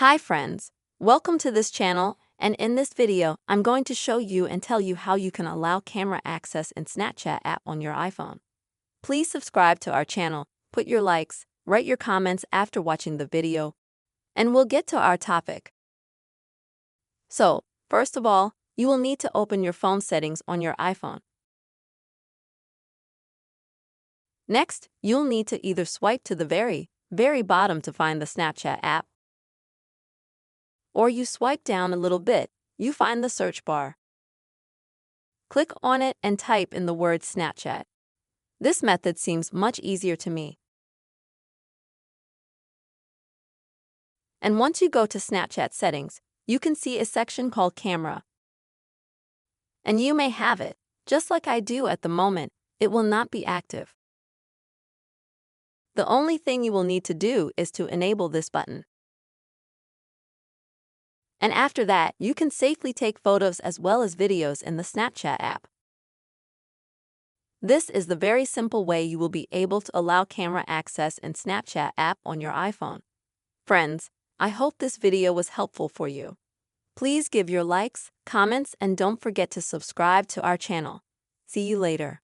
Hi friends, welcome to this channel, and in this video, I'm going to show you and tell you how you can allow camera access in Snapchat app on your iPhone. Please subscribe to our channel, put your likes, write your comments after watching the video, and we'll get to our topic. So, first of all, you will need to open your phone settings on your iPhone. Next, you'll need to either swipe to the very bottom to find the Snapchat app, or you swipe down a little bit, you find the search bar. Click on it and type in the word Snapchat. This method seems much easier to me. And once you go to Snapchat settings, you can see a section called Camera. And you may have it, just like I do at the moment, it will not be active. The only thing you will need to do is to enable this button. And after that, you can safely take photos as well as videos in the Snapchat app. This is the very simple way you will be able to allow camera access in Snapchat app on your iPhone. Friends, I hope this video was helpful for you. Please give your likes, comments, and don't forget to subscribe to our channel. See you later.